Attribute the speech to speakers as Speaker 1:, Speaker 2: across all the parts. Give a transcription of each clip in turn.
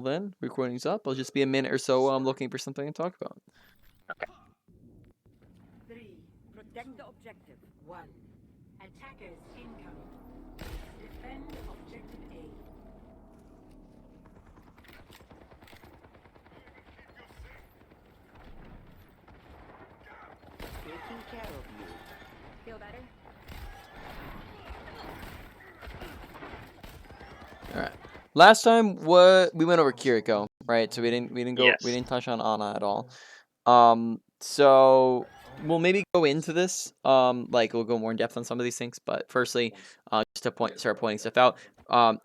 Speaker 1: then recording's up. I'll just be a minute or so while I'm looking for something to talk about.
Speaker 2: Okay.
Speaker 3: 3. Protect the objective. 1. Attackers incoming. Defend objective A.
Speaker 4: Taking care of you.
Speaker 3: Feel better?
Speaker 1: All right. Last time we went over Kiriko, right? So we
Speaker 2: Yes.
Speaker 1: didn't touch on Ana at all. So we'll maybe go into this. Like we'll go more in depth on some of these things. But firstly, just to start pointing stuff out.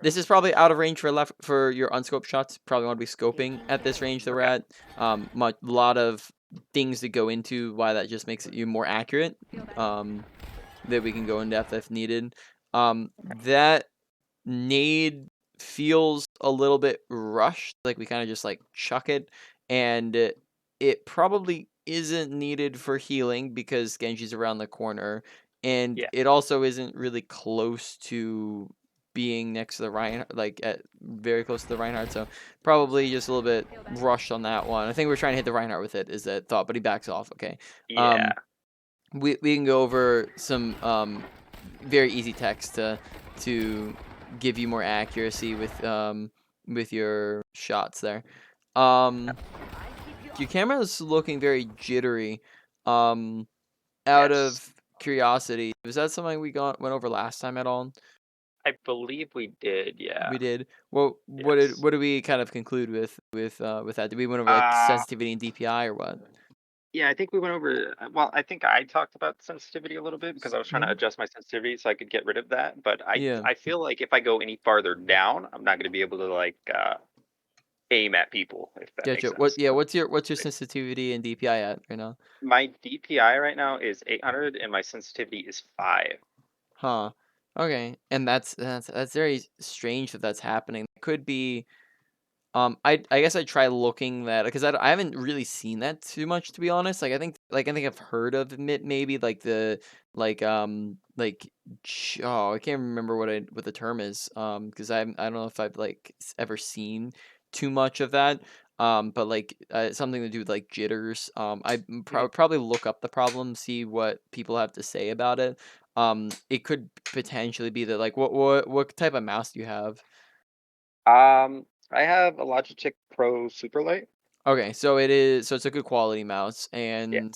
Speaker 1: This is probably out of range for your unscoped shots. Probably want to be scoping at this range that we're
Speaker 2: Okay.
Speaker 1: at. Lot of things to go into why that just makes it you more accurate. That we can go in depth if needed. That nade feels a little bit rushed, like we kind of just like chuck it, and it probably isn't needed for healing because Genji's around the corner, and
Speaker 2: Yeah.
Speaker 1: it also isn't really close to being next to the Reinhardt, like at very close to the Reinhardt, so probably just a little bit rushed on that one. I think we're trying to hit the Reinhardt with it, is that thought, but he backs off. Okay.
Speaker 2: Yeah.
Speaker 1: We can go over some very easy text to give you more accuracy with your shots there. Your camera is looking very jittery. Out
Speaker 2: Yes.
Speaker 1: of curiosity, was that something we went over last time at all?
Speaker 2: I believe we did. Yeah.
Speaker 1: We did. Well,
Speaker 2: Yes.
Speaker 1: what did we kind of conclude with that? Did we went over like
Speaker 2: Uh,
Speaker 1: sensitivity and DPI or what?
Speaker 2: yeah, I think we went over. Well, I think I talked about sensitivity a little bit because I was trying to
Speaker 1: Mhm.
Speaker 2: adjust my sensitivity so I could get rid of that. But I
Speaker 1: Yeah.
Speaker 2: I feel like if I go any farther down, I'm not going to be able to like aim at people, if that makes
Speaker 1: Gotcha.
Speaker 2: sense.
Speaker 1: What's your sensitivity and DPI at right now?
Speaker 2: My DPI right now is 800 and my sensitivity is 5.
Speaker 1: Huh. Okay. And that's very strange that that's happening. It could be I guess I'd try looking that because I haven't really seen that too much, to be honest. I think I've heard of it maybe like the like oh, I can't remember what the term is because I don't know if I've like ever seen too much of that. But like something to do with like jitters. I
Speaker 2: Mhm.
Speaker 1: probably look up the problem, see what people have to say about it. It could potentially be that like what type of mouse do you have?
Speaker 2: I have a Logitech Pro Superlight.
Speaker 1: Okay, so it is. So it's a good quality mouse,
Speaker 2: Yeah.
Speaker 1: and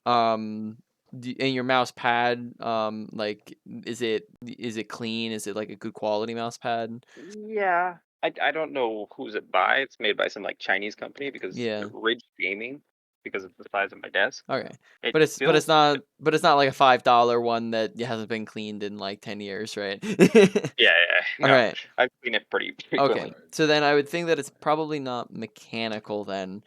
Speaker 1: um, and your mouse pad, like, is it clean? Is it like a good quality mouse pad?
Speaker 2: Yeah. I don't know who's it by. It's made by some like Chinese company because
Speaker 1: Yeah.
Speaker 2: Ridge Gaming because of the size of my desk.
Speaker 1: Okay,
Speaker 2: It
Speaker 1: but
Speaker 2: feels
Speaker 1: but it's not like a $5 one that hasn't been cleaned in like 10 years, right?
Speaker 2: yeah, yeah.
Speaker 1: All
Speaker 2: No.
Speaker 1: right.
Speaker 2: I've seen it pretty
Speaker 1: Okay.
Speaker 2: frequently.
Speaker 1: So then I would think that it's probably not mechanical then.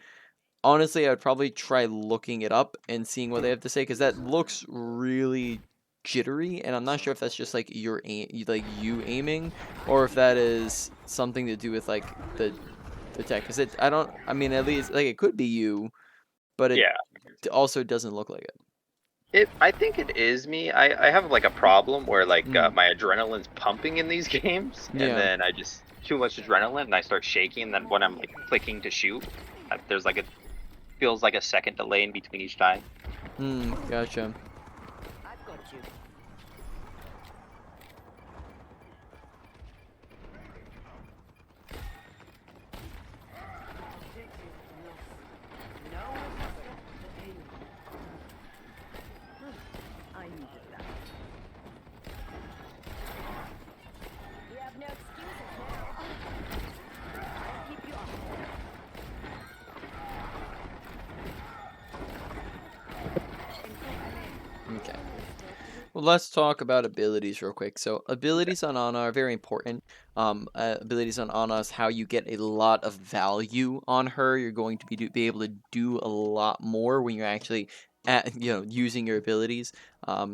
Speaker 1: Honestly, I would probably try looking it up and seeing what they have to say because that looks really jittery, and I'm not sure if that's just like like you aiming, or if that is something to do with like the tech. Because it, I don't, I mean, at least like it could be you, but it
Speaker 2: Yeah.
Speaker 1: also doesn't look like it.
Speaker 2: I think it is me. I have like a problem where like
Speaker 1: Mm,
Speaker 2: my adrenaline's pumping in these games, and
Speaker 1: yeah.
Speaker 2: then I just too much adrenaline and I start shaking. And then when I'm like clicking to shoot, there's like a feels like a second delay in between each time.
Speaker 1: Gotcha.
Speaker 3: I've got you. Objective lost. Now recover the enemy. I needed that. We have no excuses now. I'll keep you up.
Speaker 1: Okay. Well, let's talk about abilities real quick. So,
Speaker 2: Okay.
Speaker 1: abilities on Ana are very important. Abilities on Ana is how you get a lot of value on her. You're going to be able to do a lot more when you're actually using your abilities.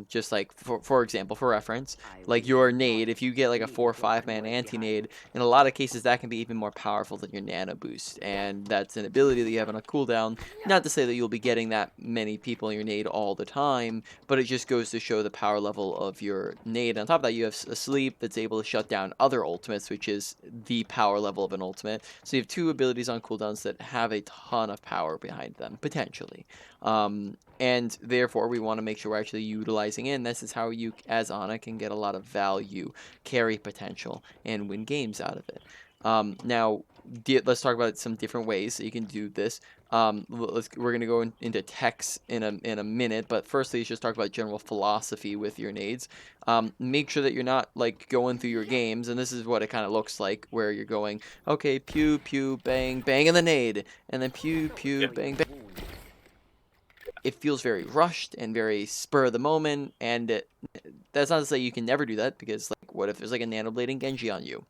Speaker 1: Just like for example, for reference, like your nade, if you get like a 4 or 5 man anti-nade, in a lot of cases that can be even more powerful than your nano boost, and that's an ability that you have on a cooldown. Not to say that you'll be getting that many people in your nade all the time, but it just goes to show the power level of your nade. On top of that, you have a sleep that's able to shut down other ultimates, which is the power level of an ultimate. So you have 2 abilities on cooldowns that have a ton of power behind them, potentially. And therefore, we want to make sure we're actually utilizing it. And this is how you, as Ana, can get a lot of value, carry potential, and win games out of it. Now, let's talk about some different ways that you can do this. We're gonna go into techs in a minute, but firstly, let's just talk about general philosophy with your nades. Make sure that you're not like going through your games, and this is what it kind of looks like, where you're going, okay, pew pew bang bang in the nade, and then pew pew bang bang. It feels very rushed and very spur of the moment, and that's not to say you can never do that, because like, what if there's like a nanoblading Genji on you?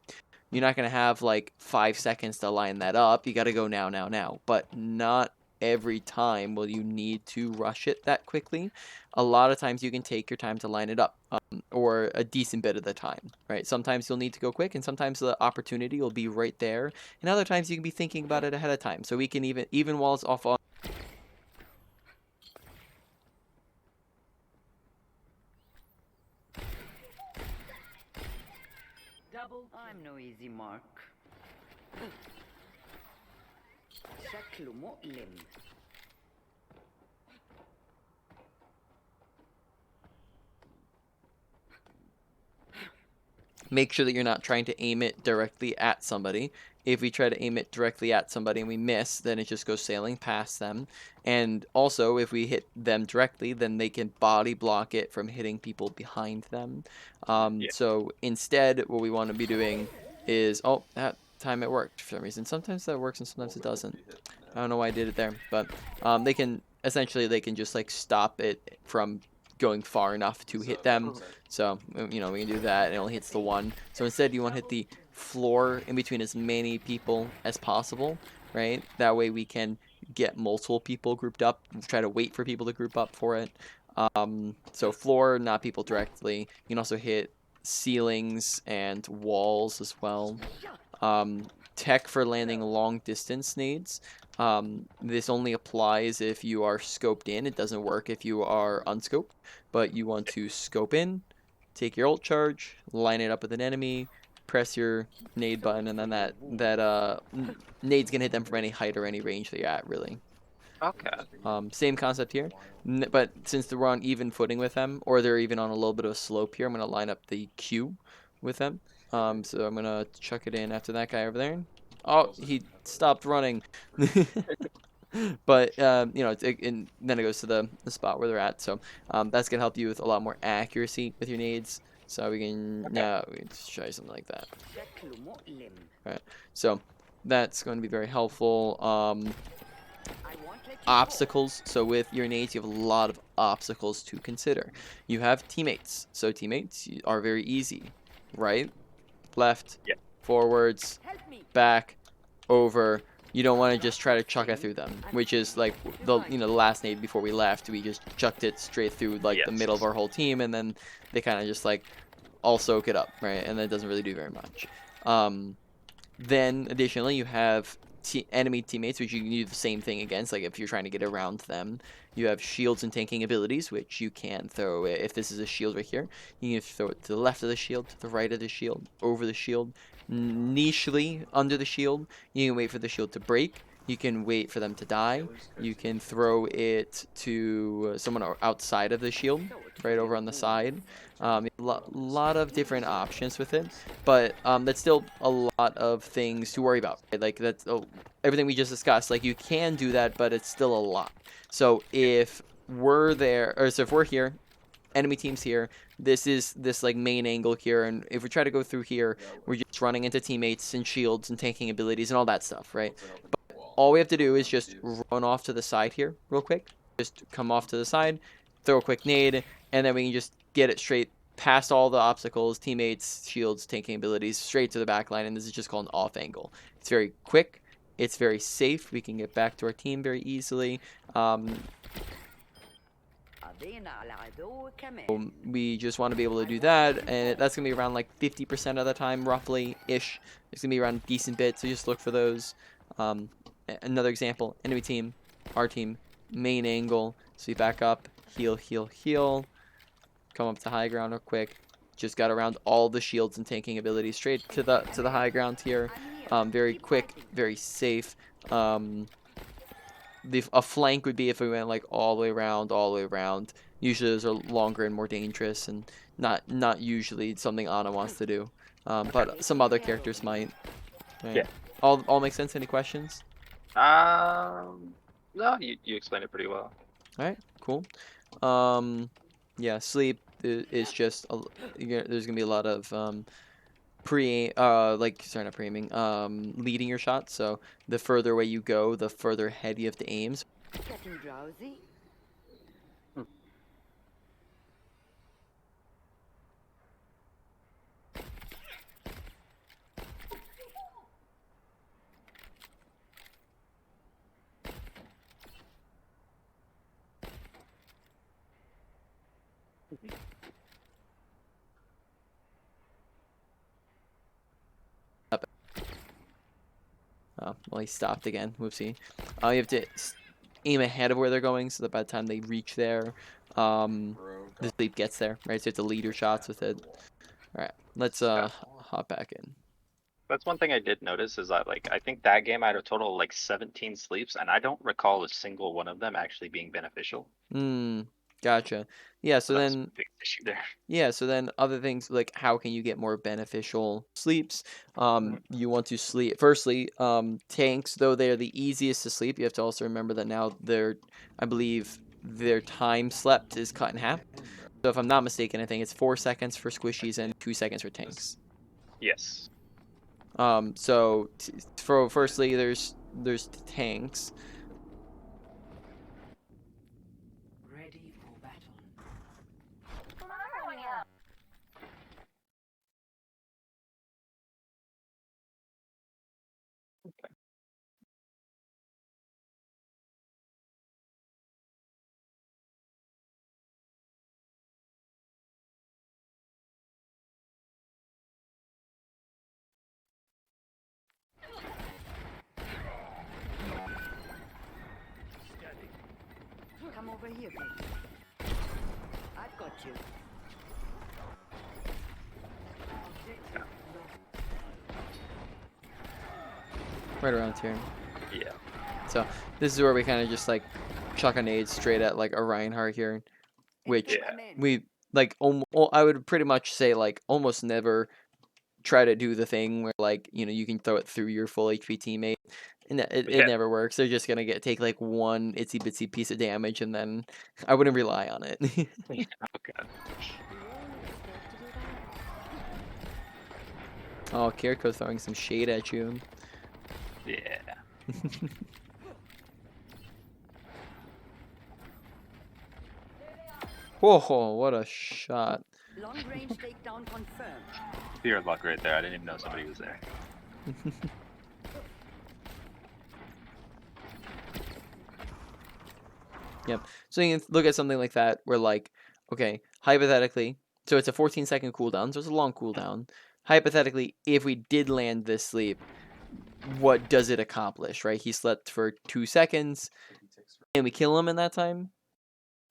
Speaker 1: You're not gonna have like 5 seconds to line that up. You gotta go now, now, now. But not every time will you need to rush it that quickly. A lot of times you can take your time to line it up, or a decent bit of the time, right? Sometimes you'll need to go quick, and sometimes the opportunity will be right there, and other times you can be thinking about it ahead of time. So we can even while it's off on.
Speaker 4: I'm no easy mark. شكله مؤلم.
Speaker 1: Make sure that you're not trying to aim it directly at somebody. If we try to aim it directly at somebody and we miss, then it just goes sailing past them. And also, if we hit them directly, then they can body block it from hitting people behind them. So instead, what we want to be doing is, oh, that time it worked for some reason. Sometimes that works and sometimes it doesn't. I don't know why I did it there, but they can just like stop it from going far enough to hit them. So we can do that, and it only hits the one. So instead, you want to hit the floor in between as many people as possible, right? That way we can get multiple people grouped up. Try to wait for people to group up for it. So floor, not people directly. You can also hit ceilings and walls as well. Tech for landing long distance nades. This only applies if you are scoped in. It doesn't work if you are unscoped, but you want to scope in, take your ult charge, line it up with an enemy, press your nade button, and then that nade's gonna hit them from any height or any range that you're at, really.
Speaker 2: Okay.
Speaker 1: Same concept here, but since they're on even footing with them, or they're even on a little bit of a slope here, I'm gonna line up the Q with them. So I'm gonna chuck it in after that guy over there. Oh, he stopped running. But and then it goes to the spot where they're at. So that's gonna help you with a lot more accuracy with your nades. So we can try something like that.
Speaker 4: شكله مؤلم.
Speaker 1: Right. So that's going to be very helpful.
Speaker 4: I won't let you go.
Speaker 1: Obstacles. So with your nades, you have a lot of obstacles to consider. You have teammates. So teammates are very easy. Right, left,
Speaker 2: Yeah.
Speaker 1: forwards,
Speaker 3: Help me.
Speaker 1: back, over. You don't want to just try to chuck it through them, which is like the last nade before we left. We just chucked it straight through like the middle of our whole team, and then they kind of just like all soak it up, right? And that doesn't really do very much. Then additionally, you have enemy teammates, which you can do the same thing against. Like if you're trying to get around them, you have shields and tanking abilities, which you can throw. If this is a shield right here, you can throw it to the left of the shield, to the right of the shield, over the shield, nichely under the shield. You can wait for the shield to break. You can wait for them to die. You can throw it to someone outside of the shield, right over on the side. A lot of different options with it, but that's still a lot of things to worry about. Right? Like that's everything we just discussed. Like you can do that, but it's still a lot. So if we're there, or so if we're here, enemy team's here, this is this like main angle here, and if we try to go through here, we're just running into teammates and shields and tanking abilities and all that stuff, right? But all we have to do is just run off to the side here real quick. Just come off to the side, throw a quick nade, and then we can just get it straight past all the obstacles, teammates, shields, tanking abilities, straight to the back line, and this is just called an off angle. It's very quick. It's very safe. We can get back to our team very easily.
Speaker 4: قضينا على عدو كمان.
Speaker 1: We just want to be able to do that, and that's gonna be around like 50% of the time, roughly ish. It's gonna be around a decent bit, so just look for those. Another example: enemy team, our team, main angle. So you back up, heal, heal, heal. Come up to high ground real quick. Just got around all the shields and tanking abilities straight to the high ground here. Very quick, very safe. A flank would be if we went like all the way around, all the way around. Usually those are longer and more dangerous, and not usually something Ana wants to do. But some other characters might. Right?
Speaker 2: Yeah.
Speaker 1: All make sense? Any questions?
Speaker 2: No, you explained it pretty well.
Speaker 1: All right, cool. Yeah, sleep is just there's gonna be a lot of sorry, not pre-aiming, leading your shots. So the further away you go, the further ahead you have to aim. So
Speaker 4: Getting drowsy?
Speaker 1: well, he stopped again. Whoopsie. You have to aim ahead of where they're going, so that by the time they reach there, the sleep gets there, right? So you have to lead your shots with it. All right, let's hop back in.
Speaker 2: That's one thing I did notice is that like I think that game I had a total of like 17 sleeps, and I don't recall a single one of them actually being beneficial.
Speaker 1: Gotcha. Yeah, so
Speaker 2: So that was
Speaker 1: then
Speaker 2: a big issue there.
Speaker 1: yeah, so then other things like how can you get more beneficial sleeps? You want to sleep firstly, tanks, though they're the easiest to sleep, you have to also remember that now I believe their time slept is cut in half. So if I'm not mistaken, I think it's 4 seconds for squishies and 2 seconds for tanks.
Speaker 2: Yes.
Speaker 1: So for firstly there's tanks.
Speaker 4: Ready for battle. Come over here, baby. I've got you.
Speaker 1: Right around here.
Speaker 2: Yeah.
Speaker 1: So this is where we kind of just like chuck a nade straight at like a Reinhardt here, which
Speaker 2: Yeah.
Speaker 1: we like. I would pretty much say like almost never try to do the thing where like you can throw it through your full HP teammate, and it
Speaker 2: Yeah.
Speaker 1: never works. They're just gonna take like one itsy bitsy piece of damage, and then I wouldn't rely on it.
Speaker 2: Okay.
Speaker 1: Oh, Kiriko's throwing some shade at you.
Speaker 2: Yeah.
Speaker 1: Whoa, what a shot.
Speaker 4: Long range takedown confirmed.
Speaker 2: Fear luck right there. I didn't even know somebody was there.
Speaker 1: Yep. So you can look at something like that where like, okay, hypothetically, so it's a 14-second cooldown, so it's a long cooldown. Hypothetically, if we did land this sleep, what does it accomplish, right? He slept for 2 seconds, and we kill him in that time?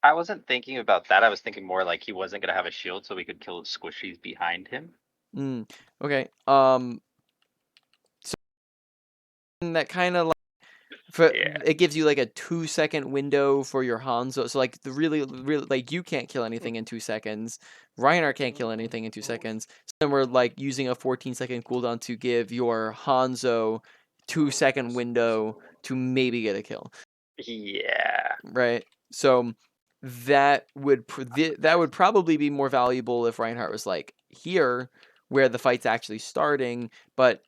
Speaker 2: I wasn't thinking about that. I was thinking more like he wasn't gonna have a shield, so we could kill the squishies behind him.
Speaker 1: Okay. So that kind of it gives you like a 2-second window for your Hanzo. So like the really like you can't kill anything in 2 seconds. Reinhardt can't kill anything in 2 seconds. So then we're like using a 14-second cooldown to give your Hanzo 2-second window to maybe get a kill.
Speaker 2: Yeah.
Speaker 1: Right. So that would probably be more valuable if Reinhardt was like here where the fight's actually starting, but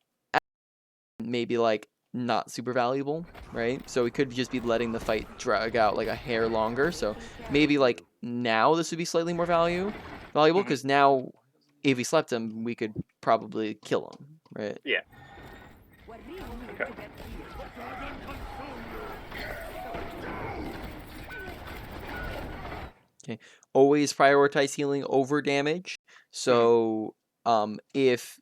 Speaker 1: maybe like not super valuable, right? So we could just be letting the fight drag out like a hair longer. So maybe like now this would be slightly more valuable because now if we slept him, we could probably kill him, right?
Speaker 2: Yeah. Okay.
Speaker 1: Always prioritize healing over damage. So if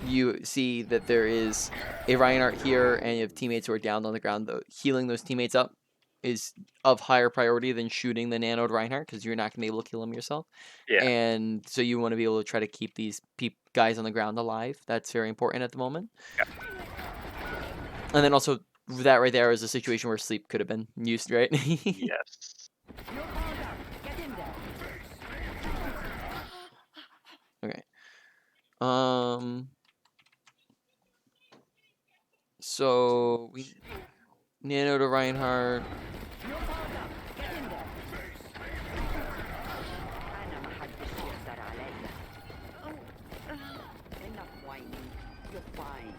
Speaker 1: you see that there is a Reinhardt here and you have teammates who are down on the ground, healing those teammates up is of higher priority than shooting the nanoed Reinhardt because you're not going to be able to kill them yourself.
Speaker 2: Yeah.
Speaker 1: And so you want to be able to try to keep these guys on the ground alive. That's very important at the moment.
Speaker 2: Yeah.
Speaker 1: And then also that right there is a situation where sleep could have been used, right?
Speaker 2: Yes.
Speaker 4: No hold up. Get in there.
Speaker 1: Okay. So we nano to Reinhardt.
Speaker 4: No hold up. Get in there. أنا ما حدش يقدر عليا. Enough whining. You're fine.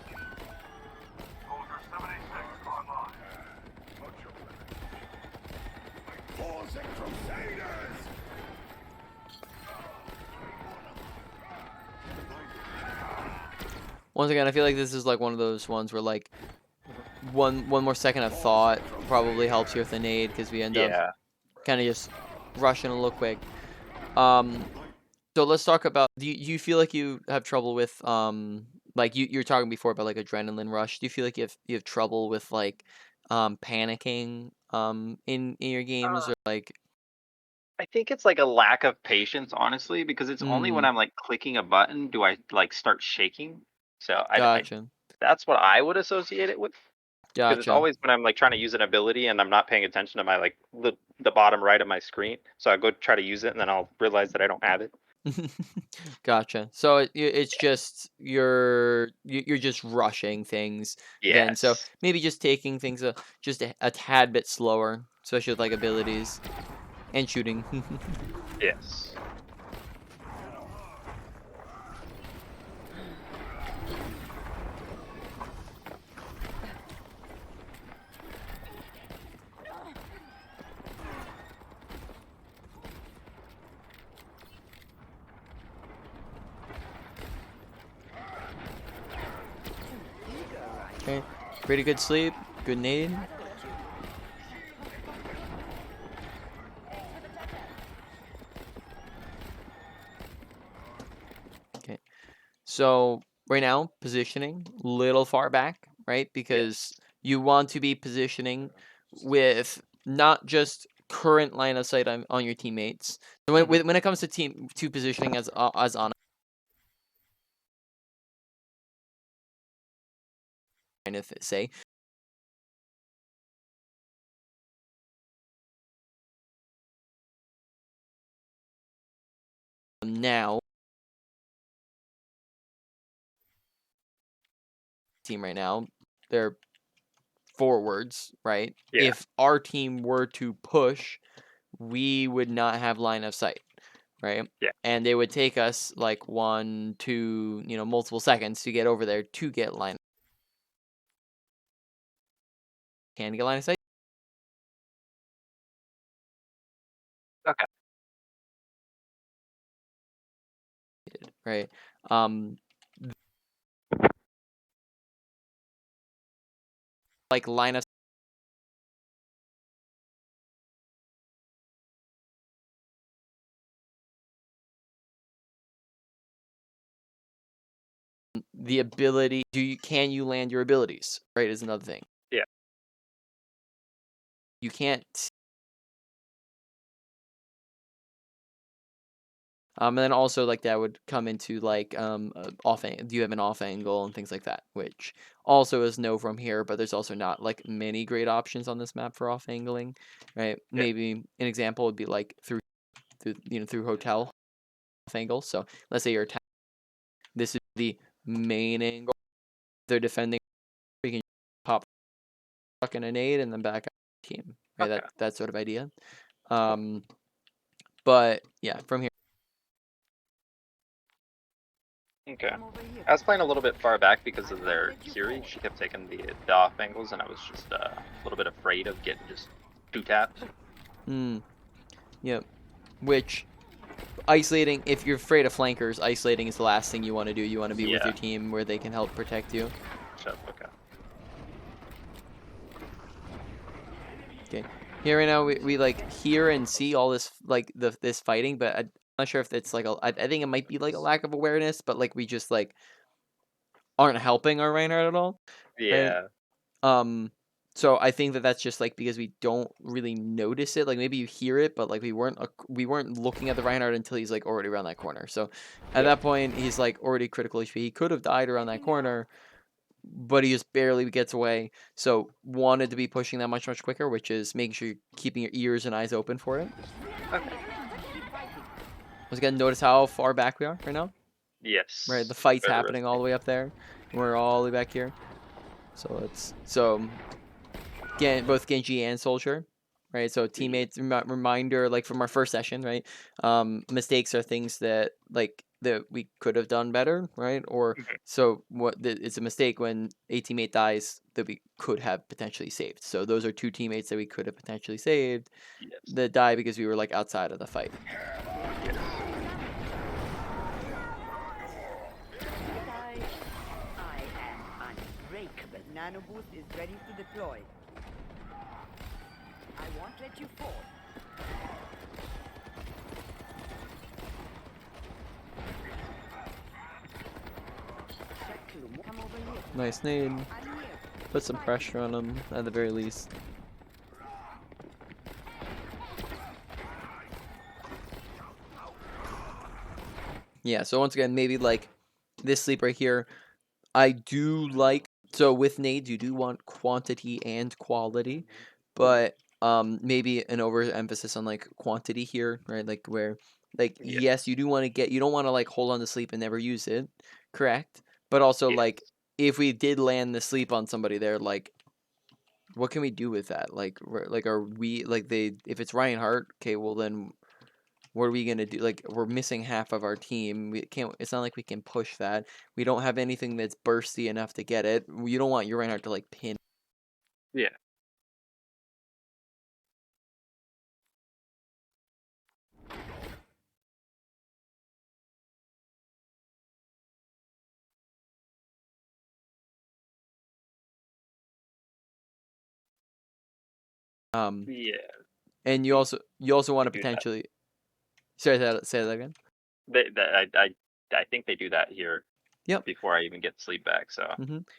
Speaker 1: Once again, I feel like this is like one of those ones where like one more second of thought probably helps here with the nade because we end up
Speaker 2: Yeah.
Speaker 1: kind of just rushing a little quick. So let's talk about, do you feel like you have trouble with like you're talking before about like adrenaline rush. Do you feel like you have trouble with like panicking in your games, or like
Speaker 2: I think it's like a lack of patience, honestly, because it's only when I'm like clicking a button do I like start shaking. So
Speaker 1: gotcha.
Speaker 2: that's what I would associate it with. Because it's
Speaker 1: Gotcha.
Speaker 2: always when I'm like trying to use an ability and I'm not paying attention to my like the bottom right of my screen. So I go try to use it and then I'll realize that I don't have it.
Speaker 1: Gotcha. So it's just you're just rushing things then. So
Speaker 2: Yes.
Speaker 1: maybe just taking things just a tad bit slower, especially with like abilities and shooting.
Speaker 2: Yes.
Speaker 1: Okay. Pretty good sleep. Good nade. Okay. So right now, positioning little far back, right? Because
Speaker 2: Yes.
Speaker 1: you want to be positioning with not just current line of sight on your teammates. So when it comes to positioning as on if say now team right now, they're forwards, right?
Speaker 2: Yeah.
Speaker 1: If our team were to push, we would not have line of sight, right?
Speaker 2: Yeah.
Speaker 1: And it would take us like 1, 2, multiple seconds to get over there to get line. Can get line of sight,
Speaker 2: Okay.
Speaker 1: right? Like line of the ability. Can you land your abilities? Right, is another thing.
Speaker 2: Yeah.
Speaker 1: You can't. And then also like that would come into like do you have an off angle and things like that, which also is no from here, but there's also not like many great options on this map for off angling, right?
Speaker 2: Yeah.
Speaker 1: Maybe an example would be like through hotel off angle. So let's say you're attacking, this is the main angle. They're defending, you can pop fucking an aid and then back up team, right?
Speaker 2: Okay.
Speaker 1: That sort of idea. But yeah, from here.
Speaker 2: Okay.
Speaker 4: Come over here.
Speaker 2: I was playing a little bit far back because of their Kiri. She kept taking the off angles, and I was just a little bit afraid of getting just two tapped.
Speaker 1: Yep. Which isolating, if you're afraid of flankers, isolating is the last thing you want to do. You want to be with
Speaker 2: Yeah.
Speaker 1: your team where they can help protect you.
Speaker 2: Shut up, okay.
Speaker 1: Okay. Here right now, we like hear and see all this like this fighting, but I'm not sure if it's like I think it might be like a lack of awareness, but like we just like aren't helping our Reinhardt at all, right?
Speaker 2: Yeah.
Speaker 1: Um, so I think that that's just like because we don't really notice it. Like maybe you hear it, but like we weren't looking at the Reinhardt until he's like already around that corner. So at
Speaker 2: Yeah.
Speaker 1: that point, he's like already critical HP. He could have died around that corner, but he just barely gets away. So wanted to be pushing that much quicker, which is making sure you're keeping your ears and eyes open for it.
Speaker 2: Okay.
Speaker 1: Once again, notice how far back we are right now. Right, the
Speaker 2: Yes.
Speaker 1: fight's
Speaker 2: Very
Speaker 1: happening all the way up there. We're all the way back here. So it's both Genji and Soldier, right? So teammates reminder, like from our first session, right? Mistakes are things that like that we could have done better, right? Or
Speaker 2: Mhm.
Speaker 1: so it's a mistake when a teammate dies that we could have potentially saved. So those are two teammates that we could have potentially saved
Speaker 2: Yes.
Speaker 1: that die because we were like outside of the fight.
Speaker 2: Yes.
Speaker 4: I am unbreakable. Nano boost is ready to deploy. I won't let you fall. Come over here.
Speaker 1: Nice nade.
Speaker 4: I'm here.
Speaker 1: Put some pressure on him at the very least. Yeah, so once again, maybe like this sleep right here, I do like, so with nades, you do want quantity and quality, but maybe an overemphasis on like quantity here, right? Like where, like,
Speaker 2: Yeah.
Speaker 1: yes, you do want to you don't want to like hold on to sleep and never use it, correct? But also
Speaker 2: Yes.
Speaker 1: like, if we did land the sleep on somebody there, like, what can we do with that? Like, like, are we, like, if it's Reinhardt, okay, well then what are we gonna do? Like, we're missing half of our team. We can't. It's not like we can push that. We don't have anything that's bursty enough to get it. You don't want your Reinhardt to like pin.
Speaker 2: Yeah. Yeah.
Speaker 1: And
Speaker 2: They
Speaker 1: you also want
Speaker 2: they
Speaker 1: to
Speaker 2: do that.
Speaker 1: potentially. Say that again.
Speaker 2: I think they do that here
Speaker 1: Yep.
Speaker 2: before I even get sleep back. So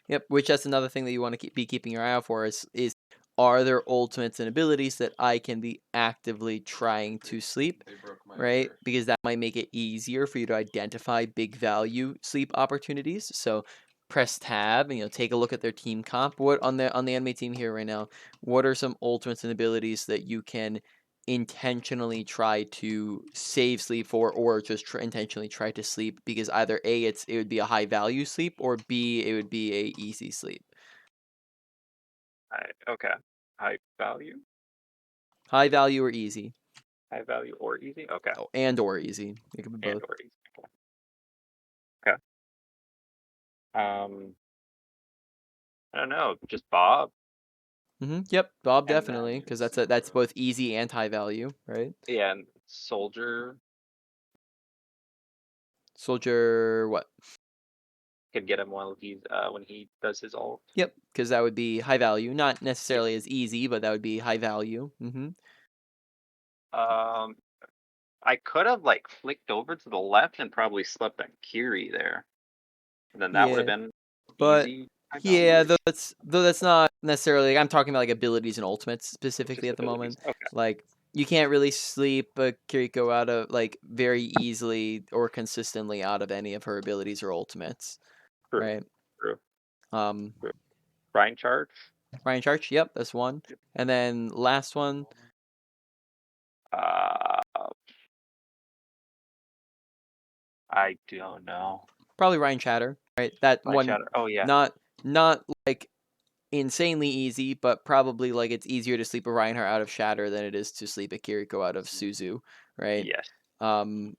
Speaker 1: Yep. Which that's another thing that you want to be keeping your eye out for is are there ultimates and abilities that I can be actively trying to sleep, right? Because that might make it easier for you to identify big value sleep opportunities. So press tab and take a look at their team comp. What on the enemy team here right now? What are some ultimates and abilities that you can intentionally try to save sleep for, or just intentionally try to sleep because either A, it would be a high value sleep, or B, it would be a easy sleep.
Speaker 2: okay. High value,
Speaker 1: High value or easy.
Speaker 2: high value or easy. Okay.
Speaker 1: Oh, and or easy. It could be
Speaker 2: And
Speaker 1: both.
Speaker 2: or easy. Okay. I don't know. Just Bob
Speaker 1: Yep, Bob
Speaker 2: and
Speaker 1: definitely,
Speaker 2: then
Speaker 1: because that's both easy and high value, right?
Speaker 2: yeah, and Soldier
Speaker 1: Soldier, what?
Speaker 2: could get him while he's when he does his ult.
Speaker 1: Yep, because that would be high value, not
Speaker 2: Yeah.
Speaker 1: necessarily as easy, but that would be high value.
Speaker 2: Um, I could have like flicked over to the left and probably slept on Kiri there, and then that would have
Speaker 1: Yeah,
Speaker 2: been
Speaker 1: but
Speaker 2: easy high
Speaker 1: yeah,
Speaker 2: value.
Speaker 1: though that's not necessarily. Like, I'm talking about like abilities and ultimates specifically
Speaker 2: Just
Speaker 1: at the
Speaker 2: abilities.
Speaker 1: moment.
Speaker 2: Okay.
Speaker 1: Like you can't really sleep a Kiriko out of like very easily or consistently out of any of her abilities or ultimates,
Speaker 2: True.
Speaker 1: right?
Speaker 2: True.
Speaker 1: Um,
Speaker 2: True. Brine charge.
Speaker 1: Ryan Charge, yep, that's one, and then last one,
Speaker 2: Uh, I don't know.
Speaker 1: probably Ryan Chatter, right? That
Speaker 2: Brine
Speaker 1: one,
Speaker 2: shadow. Oh yeah.
Speaker 1: not like insanely easy, but probably like it's easier to sleep a Reinhardt out of Shatter than it is to sleep a Kiriko out of Suzu, right?
Speaker 2: Yes.
Speaker 1: Um,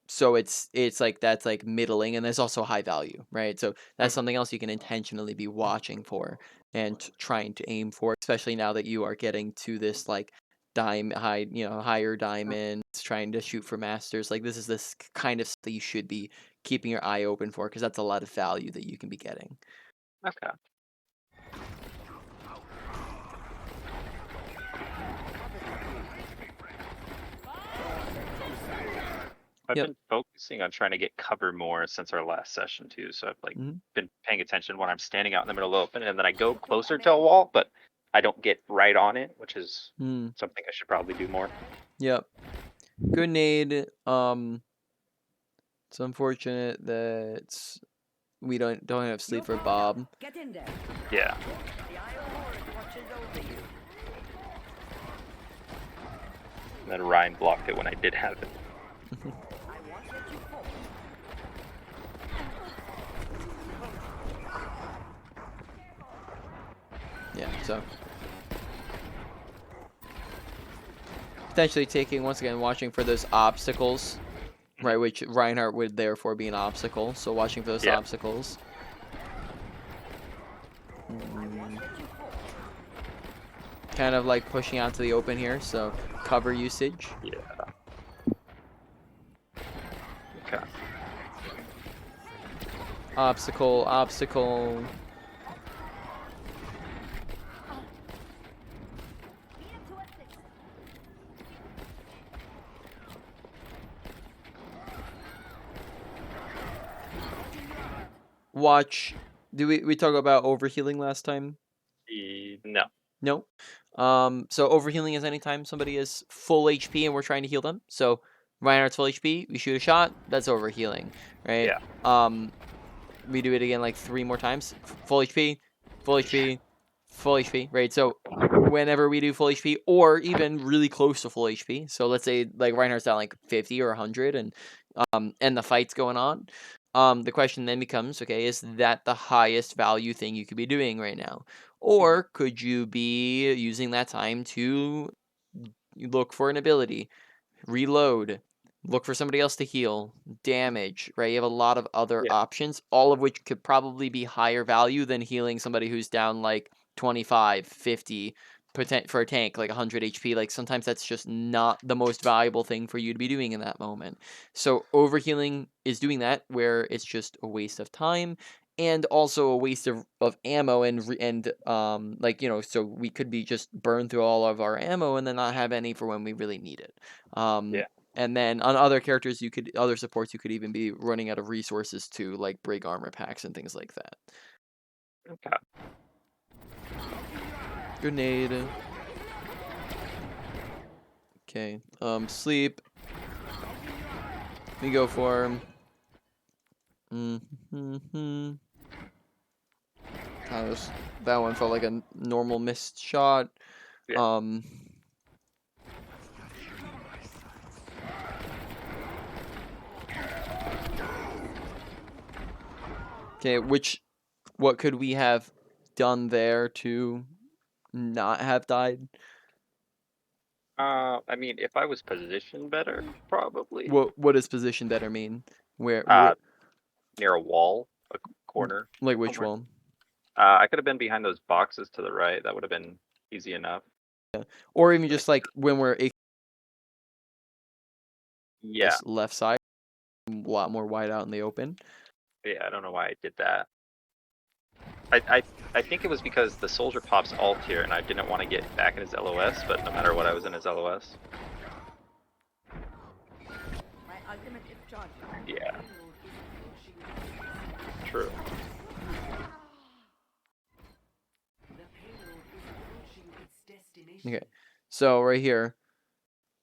Speaker 1: so it's like that's like middling, and there's also high value, right? So that's
Speaker 2: Mhm.
Speaker 1: something else you can intentionally be watching for and trying to aim for, especially now that you are getting to this like higher diamond, trying to shoot for masters. Like this is kind of stuff that you should be keeping your eye open for, because that's a lot of value that you can be getting.
Speaker 2: Okay. I've
Speaker 1: Yep.
Speaker 2: been focusing on trying to get cover more since our last session too. So I've like
Speaker 1: Mhm.
Speaker 2: been paying attention when I'm standing out in the middle of the open, and then I go closer to a wall, but I don't get right on it, which is
Speaker 1: Mm.
Speaker 2: something I should probably do more.
Speaker 1: Yep. Good nade. It's unfortunate that we don't have sleep for Bob.
Speaker 4: Get in there.
Speaker 2: Yeah.
Speaker 4: The Iron Horde watches over you.
Speaker 2: And then Ryan blocked it when I did have it.
Speaker 4: I won't let you fall.
Speaker 1: Yeah, so potentially taking, once again, watching for those obstacles, right, which Reinhardt would therefore be an obstacle, so watching for those
Speaker 2: Yeah.
Speaker 1: obstacles. Kind of like pushing out to the open here, so cover usage.
Speaker 2: Yeah. Okay.
Speaker 1: Obstacle, obstacle. Watch. Do we talk about overhealing last time?
Speaker 2: No.
Speaker 1: No. So overhealing is anytime somebody is full HP and we're trying to heal them. So Reinhardt's full HP, we shoot a shot, that's overhealing, right?
Speaker 2: Yeah.
Speaker 1: We do it again like 3 more times. Full HP, full HP, full HP, right? So whenever we do full HP or even really close to full HP, so let's say like Reinhardt's down like 50 or 100 and the fight's going on, the question then becomes, okay, is that the highest value thing you could be doing right now?
Speaker 2: Mhm.
Speaker 1: Or could you be using that time to look for an ability, reload, look for somebody else to heal, damage, right? You have a lot of other
Speaker 2: Yeah.
Speaker 1: options, all of which could probably be higher value than healing somebody who's down like 25, 50 for a tank, like 100 HP. Like sometimes that's just not the most valuable thing for you to be doing in that moment. So overhealing is doing that where it's just a waste of time and also a waste of ammo and like, you know, so we could be just burn through all of our ammo and then not have any for when we really need it.
Speaker 2: Yeah.
Speaker 1: And then on other characters, other supports, you could even be running out of resources to like break armor packs and things like that.
Speaker 2: Okay.
Speaker 1: Grenade. Okay. Sleep. We go for him. Mm-hmm. That one felt like a normal missed shot.
Speaker 2: Yeah.
Speaker 1: Okay, what could we have done there to not have died?
Speaker 2: I mean, if I was positioned better, probably.
Speaker 1: What does position better mean? Where
Speaker 2: Uh, near a wall, a corner
Speaker 1: like which
Speaker 2: somewhere.
Speaker 1: one?
Speaker 2: I could have been behind those boxes to the right. That would have been easy enough.
Speaker 1: Or even
Speaker 2: But
Speaker 1: just like when we're
Speaker 2: yeah,
Speaker 1: left side, a lot more wide out in the open.
Speaker 2: yeah. I don't know why I did that. I think it was because the soldier pops alt here, and I didn't want to get back in his LOS. But no matter what, I was in his LOS.
Speaker 4: My ultimate is charged.
Speaker 2: Yeah. True.
Speaker 1: Okay, so right here,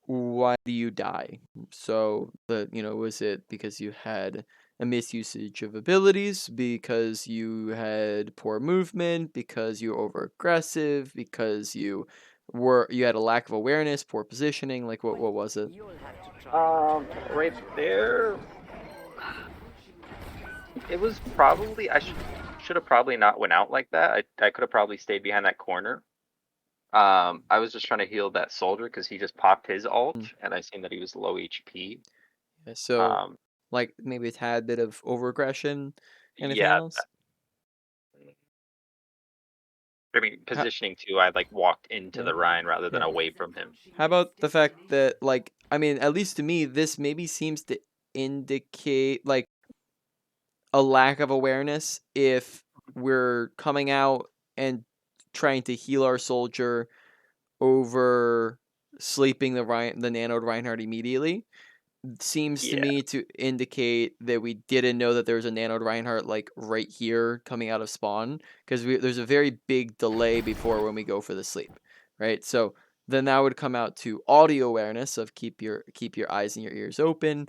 Speaker 1: why do you die? So was it because you had a misusage of abilities, because you had poor movement, because you were over aggressive, because you had a lack of awareness, poor positioning? Like what was it?
Speaker 4: You'll have to try.
Speaker 2: Right there, it was probably should have probably not went out like that. I could have probably stayed behind that corner. I was just trying to heal that soldier because he just popped his ult,
Speaker 1: Mm.
Speaker 2: and I seen that he was low HP.
Speaker 1: Yeah, so
Speaker 2: Um,
Speaker 1: like maybe a tad bit of overaggression. Anything
Speaker 2: yeah,
Speaker 1: else?
Speaker 2: I mean
Speaker 1: How,
Speaker 2: positioning too. I like walked into
Speaker 1: yeah.
Speaker 2: the Rhine rather than
Speaker 1: Yeah.
Speaker 2: away from him.
Speaker 1: How about the fact that, like, I mean, at least to me, this maybe seems to indicate like a lack of awareness if we're coming out and trying to heal our soldier over sleeping the nanoed Reinhardt immediately. seems to
Speaker 2: Yeah.
Speaker 1: me to indicate that we didn't know that there was a nanoed Reinhardt like right here coming out of spawn, because there's a very big delay before when we go for the sleep, right? So then that would come out to audio awareness of keep your eyes and your ears open,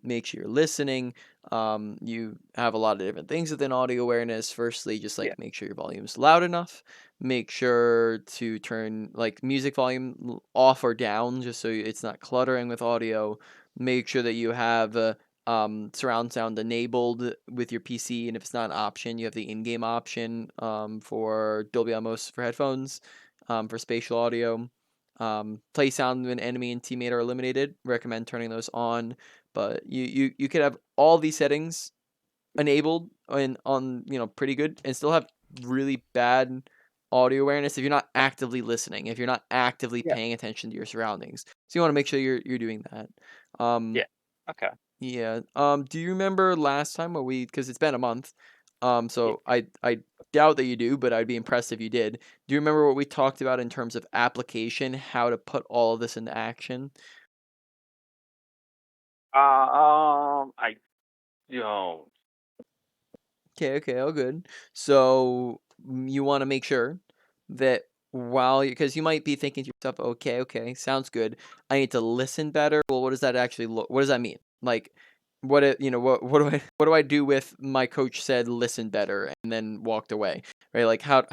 Speaker 1: make sure you're listening. You have a lot of different things within audio awareness. Firstly, just
Speaker 2: Yeah.
Speaker 1: like make sure your volume's loud enough. Make sure to turn like music volume off or down just so it's not cluttering with audio. Make sure that you have surround sound enabled with your PC, and if it's not an option, you have the in-game option for Dolby Atmos for headphones, for spatial audio. Play sound when enemy and teammate are eliminated. Recommend turning those on, but you could have all these settings enabled and on pretty good, and still have really bad audio awareness if you're not actively listening, if you're not actively
Speaker 2: Yeah.
Speaker 1: paying attention to your surroundings. So you want to make sure you're doing that.
Speaker 2: Yeah. Okay.
Speaker 1: Yeah. Do you remember last time when because it's been a month,
Speaker 2: Yeah.
Speaker 1: so I doubt that you do, but I'd be impressed if you did. Do you remember what we talked about in terms of application, how to put all of this into action?
Speaker 2: I don't.
Speaker 1: Okay, okay, all good. So you want to make sure that while you, because you might be thinking to yourself, okay, okay, sounds good. I need to listen better. Well, what does that actually look? What does that mean? Like, what do I what do I do with my coach said listen better and then walked away, right? Like how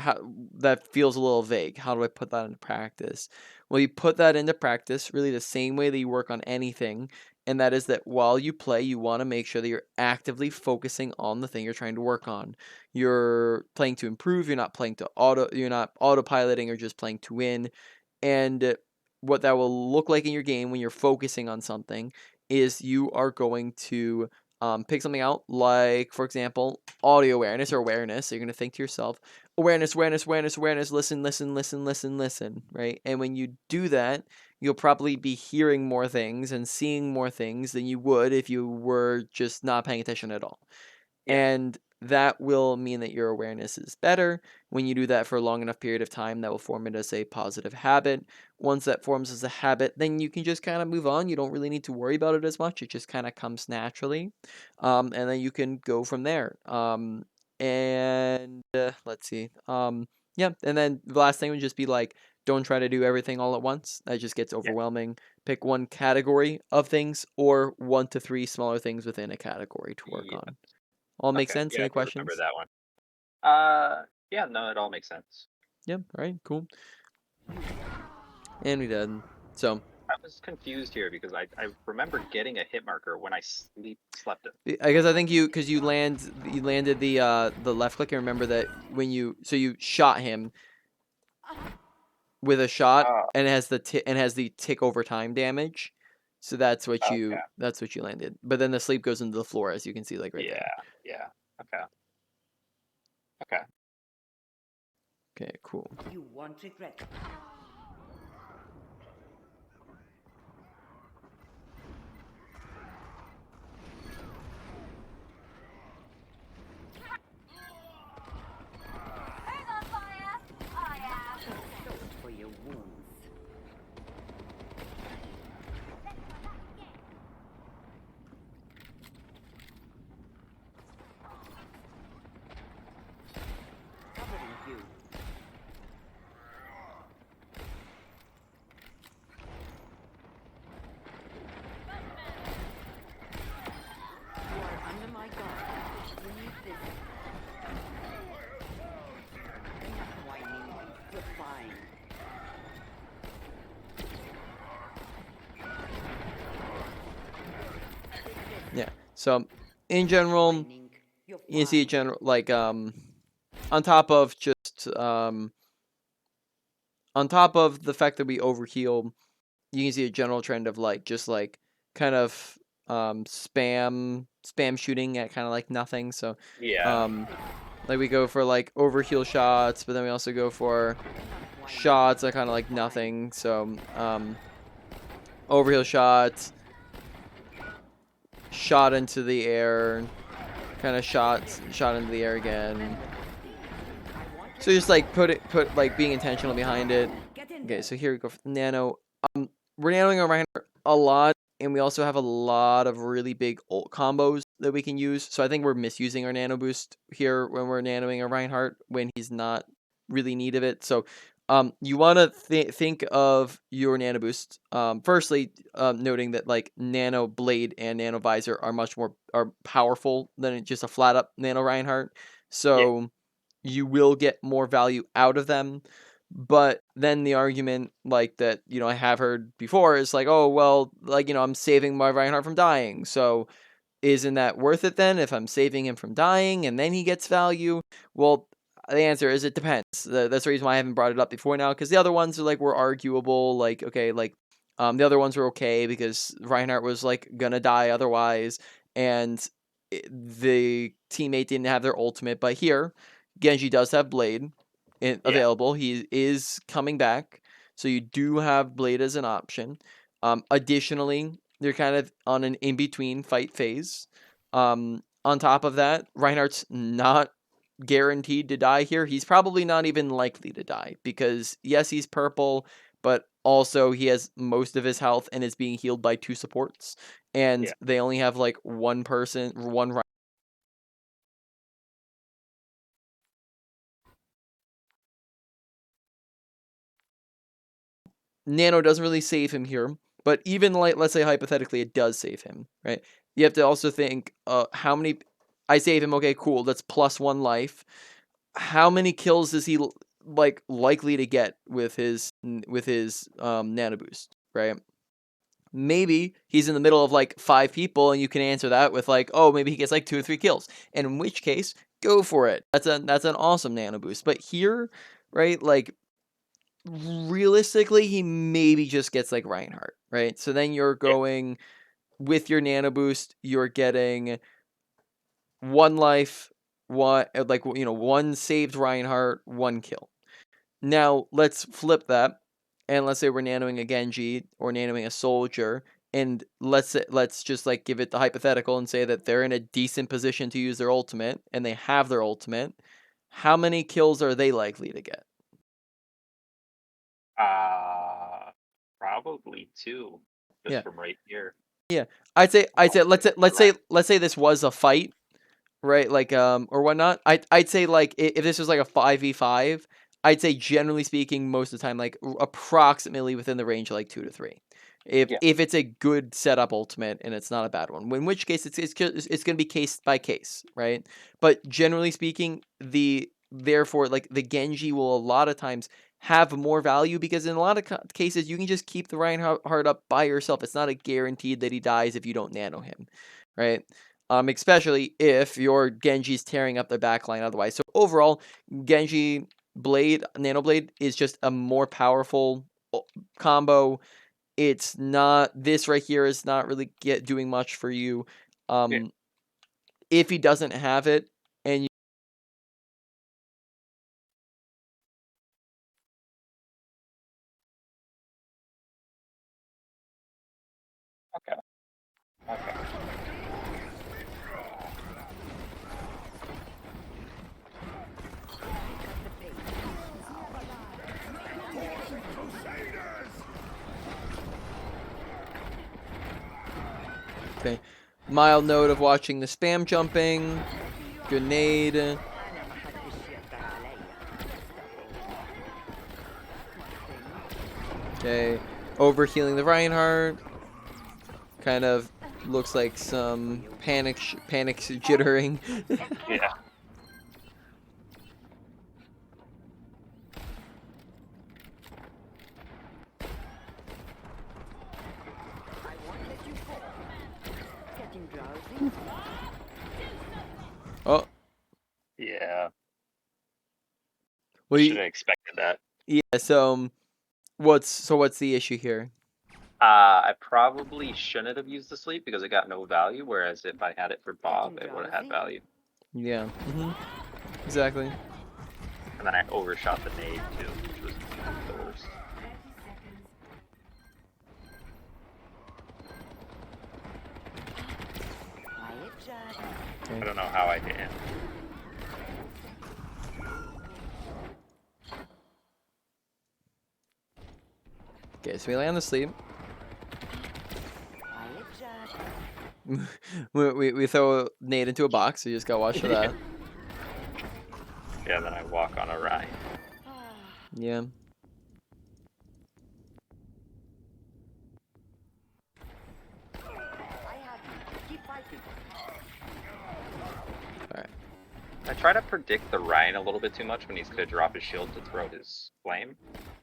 Speaker 1: that feels a little vague. How do I put that into practice? Well, you put that into practice really the same way that you work on anything, and that is that while you play, you want to make sure that you're actively focusing on the thing you're trying to work on. You're playing to improve, you're not autopiloting or just playing to win. And what that will look like in your game when you're focusing on something is you are going to pick something out, like, for example, audio awareness or awareness. So you're going to think to yourself, awareness, awareness, awareness, awareness, listen, listen, listen, listen, listen, right? And when you do that, you'll probably be hearing more things and seeing more things than you would if you were just not paying attention at all.
Speaker 2: Yeah.
Speaker 1: And that will mean that your awareness is better. When you do that for a long enough period of time, that will form it as a positive habit. Once that forms as a habit, then you can just kind of move on. You don't really need to worry about it as much. It just kind of comes naturally. And then you can go from there. And let's see. Yeah, and then the last thing would just be like, don't try to do everything all at once. That just gets
Speaker 2: Yeah.
Speaker 1: overwhelming. Pick one category of things or 1 to 3 smaller things within a category to work
Speaker 2: Yeah.
Speaker 1: on. All make
Speaker 2: Okay.
Speaker 1: sense?
Speaker 2: Yeah, I
Speaker 1: Any
Speaker 2: do remember
Speaker 1: questions?
Speaker 2: that one. Yeah, no, it all makes sense.
Speaker 1: Yep. All right. Cool. And we did. So,
Speaker 2: I was confused here because I remember getting a hit marker when I slept it.
Speaker 1: I guess I think because you landed the left click, and remember that when you shot him with a shot,
Speaker 2: Oh,
Speaker 1: and it has the tick over time damage. So
Speaker 2: okay.
Speaker 1: that's what you landed. But then the sleep goes into the floor, as you can see, like right
Speaker 2: Yeah,
Speaker 1: there.
Speaker 2: yeah. Okay. Okay.
Speaker 1: Okay. Cool.
Speaker 4: You won't regret it.
Speaker 3: Who's on fire? I am.
Speaker 4: Salt for your wounds.
Speaker 3: Let's try that again.
Speaker 4: Covering you. You are under my guard. You need this. Enough whining. You're fine.
Speaker 1: Yeah. So, in general,
Speaker 4: Whining. You're
Speaker 1: you can see a
Speaker 4: fine.
Speaker 1: general like on top of just on top of the fact that we overheal, you can see a general trend of like just like kind of spam shooting at kind of like nothing. So
Speaker 2: Yeah.
Speaker 1: um like we go for like overheal shots, but then we also go for
Speaker 4: Enough whining.
Speaker 1: shots that kind of like
Speaker 4: You're fine.
Speaker 1: nothing. So overheal shots, shot into the air, kind of shot into the air again.
Speaker 4: I want
Speaker 1: So just like put like being intentional behind it.
Speaker 4: Get in
Speaker 1: Okay,
Speaker 4: there.
Speaker 1: so here we go for nano. We're nanoing around a lot, and we also have a lot of really big ult combos that we can use. So I think we're misusing our nano boost here when we're nanoing a Reinhardt when he's not really need of it. So you want to think of your nano boost. Firstly, noting that like nano blade and nano visor are much more powerful than just a flat up nano Reinhardt. So you will get more value out of them. But then the argument like that, I have heard before is like, oh, well, like, I'm saving my Reinhardt from dying. So isn't that worth it then if I'm saving him from dying and then he gets value? Well, the answer is it depends. That's the reason why I haven't brought it up before now, because the other ones are like were arguable. Like, okay, like the other ones were okay because Reinhardt was like gonna die otherwise, and the teammate didn't have their ultimate. But here, Genji does have Blade available. He is coming back, so you do have Blade as an option. Additionally, they're kind of on an in-between fight phase. On top of that, Reinhardt's not guaranteed to die here. He's probably not even likely to die because, yes, he's purple, but also he has most of his health and is being healed by 2 supports. And they only have like one Nano doesn't really save him here, but even like let's say hypothetically it does save him, right? You have to also think how many I save him, okay, cool, that's +1 life. How many kills is he like likely to get with his nano boost, right? Maybe he's in the middle of like 5 people and you can answer that with like, oh, maybe he gets like 2 or 3 kills. And in which case, go for it. That's an awesome nano boost. But here, right, like realistically, he maybe just gets like Reinhardt, right? So then you're going with your nano boost, you're getting 1 life, one saved Reinhardt, 1 kill. Now let's flip that, and let's say we're nanoing a Genji or nanoing a soldier, and let's just like give it the hypothetical and say that they're in a decent position to use their ultimate, and they have their ultimate. How many kills are they likely to get?
Speaker 2: Probably 2, just
Speaker 1: Yeah.
Speaker 2: from right here.
Speaker 1: Yeah, I'd say let's say this was a fight, right? Like or whatnot. I'd say like if this was like a 5v5, I'd say generally speaking, most of the time like approximately within the range of like 2 to 3. If it's a good setup ultimate and it's not a bad one, in which case it's going to be case by case, right? But generally speaking, therefore like the Genji will a lot of times have more value because in a lot of cases you can just keep the Reinhardt up by yourself. It's not a guaranteed that he dies if you don't nano him, right? Especially if your Genji's tearing up the backline otherwise. So overall, Genji Blade, Nano Blade is just a more powerful combo. It's not, this right here is not really doing much for you. If he doesn't have it, and
Speaker 2: Okay.
Speaker 1: okay, mild note of watching the spam jumping, grenade.
Speaker 4: أنا ما حدش يقدر علي.
Speaker 1: Okay, overhealing the Reinhardt. Kind of looks like some panic jittering.
Speaker 2: Yeah.
Speaker 4: I won't let you fall. Getting drowsy?
Speaker 1: Oh,
Speaker 2: Yeah.
Speaker 1: well,
Speaker 2: Should have expected that.
Speaker 1: yeah. So, what's the issue here?
Speaker 2: I probably shouldn't have used the sleep because it got no value, whereas if I had it for Bob, it would have had value.
Speaker 1: Yeah. Exactly.
Speaker 2: And then I overshot the nade too, which was the worst.
Speaker 4: Quiet, Jack.
Speaker 2: I don't know how I didn't.
Speaker 1: Okay, so we land the sleep.
Speaker 4: Quiet,
Speaker 1: we throw Nate into a box. So you just gotta watch for that.
Speaker 2: Yeah, then I walk on Orion.
Speaker 1: Yeah.
Speaker 4: I have you. Keep fighting.
Speaker 1: All right.
Speaker 2: I try to predict the Ryan a little bit too much when he's gonna drop his shield to throw his flame,